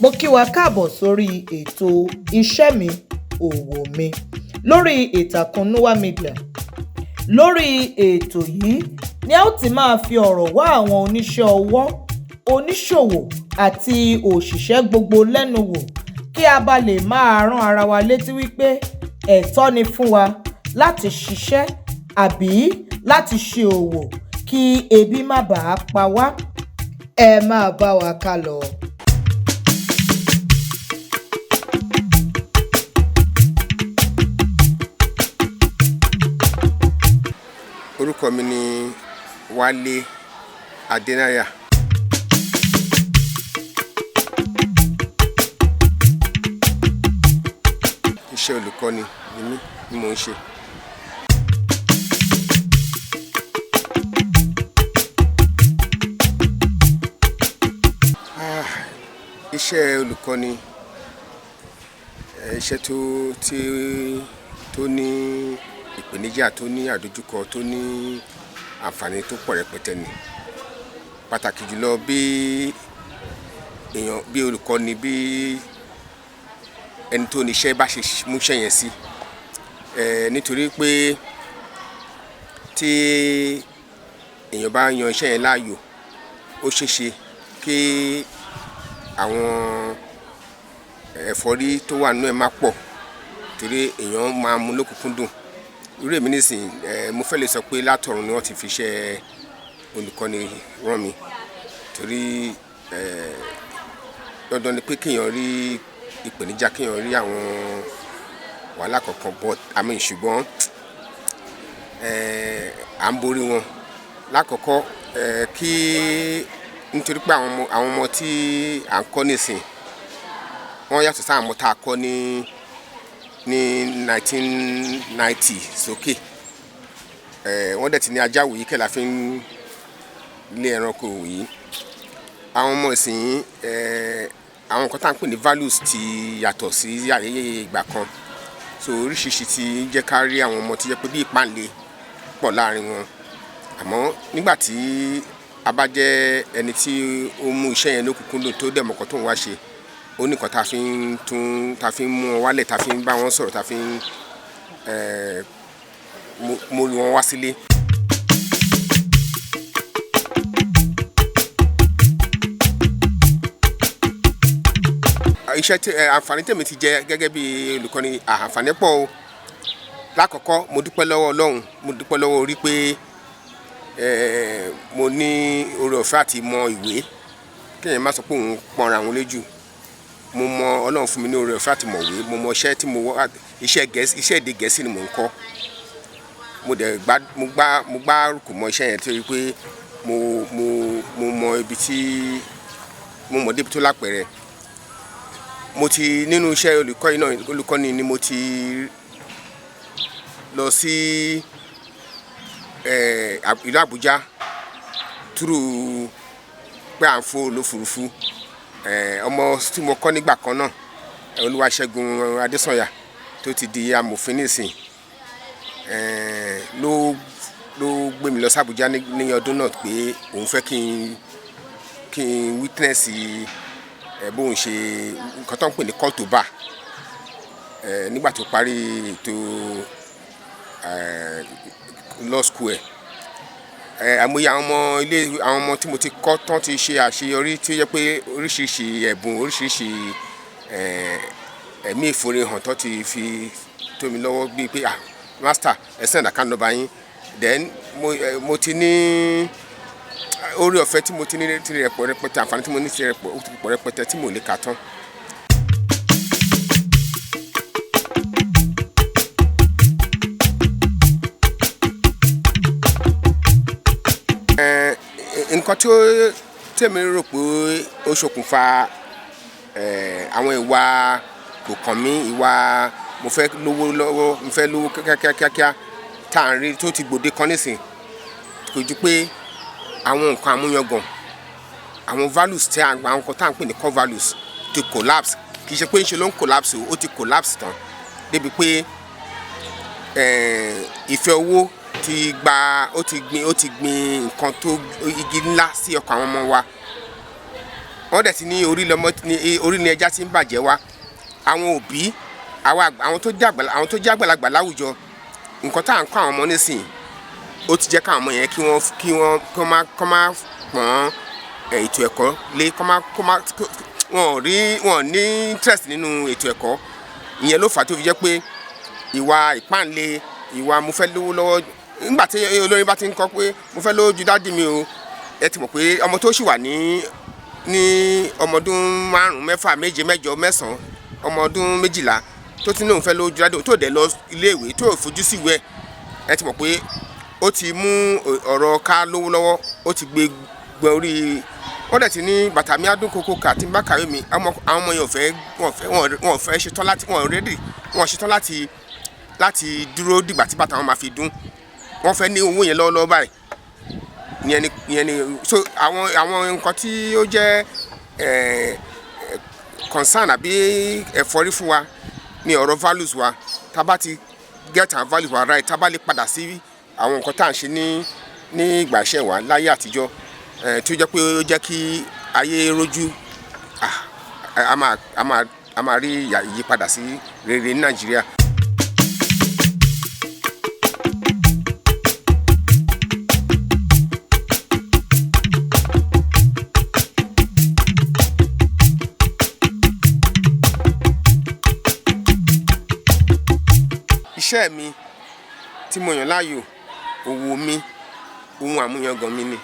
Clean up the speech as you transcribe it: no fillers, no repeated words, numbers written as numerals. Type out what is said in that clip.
Mo kí wa káàbọ̀ sórí ètò iṣẹ́ mi òwò mi lórí ìtàkùn Nuwa Media. Lórí ètò yìí ni a ó ti máa fi ọ̀rọ̀ wá àwọn oníṣẹ́ ọwọ́, oníṣòwò àti òṣìṣẹ́ gbogbo lẹ́nu wò kí a bá lè máa rán ara wa létí wípé ẹ̀tọ́ ni fún wa láti ṣiṣẹ́ àbí láti ṣe òwò kí ebi má bàa pa wá. Ẹ máa bá wa ká lọ. Orúkọ mi ni Wálé Adénáyà. Iṣẹ́ olùkọ́ni ni mò ń ṣe. Iṣẹ́ olùkọ́ni iṣẹ́ tó ní ìpèníjà, tó ní àdójúkọ, tó ní àǹfààní tó pọ̀ rẹpẹtẹ ni. Pàtàkì jùlọ bí olùkọ́ni, bí ẹni tó níṣẹ́ bá ṣe mú iṣẹ́ yẹn sí. Nítorí pé tí èèyàn bá yan iṣẹ́ yẹn láàyò, ó ṣeéṣe kí àwọn ẹ̀fọ́rí tó wà nínú ẹ̀ má pọ̀, torí èèyàn máa mú lókùnkúndùn. Irú èmi nísìn, mo fẹ́ lè sọ pé látọ̀run ni wọ́n ti fi iṣẹ́ olùkọ́ni rán mi, torí dandan ni pé kéèyàn rí ìpèníjà, kéèyàn rí àwọn wàhálà kọ̀ọ̀kan, ṣùgbọ́n à ń borí wọn. Lákọ̀ọ́kọ́ nítorí pé àwọn ọmọ tí à ń kọ́ nísìn wọ́n yàtọ̀ sáwọn ọmọ tá a kọ́ ní 1990 sókè. Wọ́n dẹ̀ ti ní ajá wòyí kẹ́ la fi ń lé ẹranko wòyí. Àwọn ọmọ ìsìn àwọn nǹkan tá à ń pè ní values ti yàtọ̀ sí ayẹyẹ ìgbà kan. So oríṣiríṣi ti jẹ́ ká rí àwọn ọmọ tí jẹ́ pé bí ìpáǹle pọ̀ láàrin wọn. Àmọ́ nígbà tí a bá jẹ́ ẹni tí ó mú iṣẹ́ yẹn lókùnkúndùn, tó dẹ̀ mọ̀kàn tó ń wá ṣe, ó ní nǹkan tá fi ń mú wọn wálẹ̀, tá fi ń bá wọn sọ̀rọ̀, tá fi ń mórí wọn wá sílé. Àǹfààní tèmi ti jẹ gẹ́gẹ́ bí olùkọ́ni, àǹfààní pọ̀ o. Lákọ̀ọ́kọ́ mo dúpẹ́ lọ́wọ́ Ọlọ́run, mo dúpẹ́ lọ́wọ́ orí pé mo ní oore ọ̀fẹ́ àti mọ ìwé. Kéèyàn má sọ pé òun pọnra òun lójú. Mo mọ Ọlọ́run fún mi ní oore ọ̀fẹ́ àti mọ̀wé. Mo mọ iṣẹ́ tí mo wá, iṣẹ́ èdè Gẹ̀ẹ́sì ni mò ń kọ́. Mo gbárùkù mọ iṣẹ́ yẹn torí pé mo mọ ibi tí mo mọ̀ débi tó lápẹẹrẹ. Mo ti nínú iṣẹ́ olùkọ́ni ni mo ti lọ sí ìlú Àbújá through pé à ń fò lófurufú. Ọmọ tí mo kọ́ nígbà kan náà, Olúwaṣẹ́gun Adésànyà, tó ti di amòfin nísìn, ló gbé mi lọ sí Àbújá ní ọdún náà pé òun fẹ́ kí n witness bóun ṣe nǹkan tó ń pè ní call to bar nígbà tó parí ètò law school ẹ̀. Àmọye àwọn ọmọ tí mo ti kọ́ tán ti ṣe àṣeyọrí, tí ó jẹ́ pé oríṣiríṣi ẹ̀bùn, oríṣiríṣi ẹ̀mí ìforehàn tó ti fi tó mi lọ́wọ́, bíi pé master ẹ send account number yín. Then mo ti ní oore ọ̀fẹ́ tí mo ti ní tirẹ̀ pọ̀ rẹpẹtẹ, àǹfààní tí mo ní tirẹ̀ pọ̀ rẹpẹtẹ tí mo lè kà tán. Nǹkan tí tèmi rò pé ó ṣokùnfà àwọn ìwà kò kàn mí, ìwà mo fẹ́ lówó lọ́wọ́, mo fẹ́ lówó kíákíá tá à ń rí tó ti gbòde kan nísìn, kò ju pé àwọn nǹkan àmúyangàn, àwọn values tí àwọn nǹkan tá à ń pè ní core values ti collapse. Kì í ṣe pé ń ṣe ló ń collapse, ó ti collapse tán débi pé ìfẹ́ owó ó ti gbin nǹkan tó igi ńlá sí ọkàn àwọn ọmọ wa. wọ́n dẹ̀ ti ní orí ni ẹja ti ń bàjẹ́ wá. Àwọn òbí àwọn tó jẹ́ àgbàlagbà láwùjọ, nǹkan tá à ń kọ́ àwọn ọmọ nísìnyí ó ti jẹ́ káwọn ọmọ yẹn kọ́ máa pọ̀n ètò ẹ̀kọ́ lé, wọn ní interest nínú ètò ẹ̀kọ́. Ìyẹn ló fà tó fi jẹ́ pé ìwà ìpáǹle, ìwà mo fẹ́ lówó lọ́wọ́, nígbà tí olórin bá ti ń kọ́ pé mo fẹ́ lówó ju dádì mi o, ẹ ti mọ̀ pé ọmọ tó ṣì wà ní ọmọdún 5, 6, 7, 8, 9, ọmọ ọdún 12 tó ti ní òun fẹ́ lówó ju dádì, tó dẹ̀ lọ iléèwé, tó fojú sí ìwé, ẹ ti mọ̀ pé ó ti mú ọ̀rọ̀ ká lówó lọ́wọ́, ó ti gbé orí. Wọ́n dẹ̀ ti ní bàtà mi adún kókó kà tí n bá kàwé mi. Àwọn ọmọ yẹn wọn fẹ́ ṣetán láti, wọn ṣetán láti dúró dìgbà tí bàtà wọn máa fi dún. Wọ́n fẹ́ ní owó yẹn lọ́wọ́lọ́wọ́ báyìí. Ìyẹn ni so àwọn nǹkan tí ó jẹ́ concern àbí ẹ̀fọ́rí fún wa ní ọ̀rọ̀ values wa. Tá bá ti get our values wa right, tá bá lè padà sí àwọn nǹkan tá à ń ṣe ní ìgbà ìṣẹ́ wa láyé àtijọ́, tí ó jẹ́ pé ó jẹ́ kí ayé rojú, a máa rí ìyípadà sí rere ní Nàìjíríà. Iṣẹ́ mi tí mo yàn láàyò, òwò mi, ohun àmúyangàn mi ni.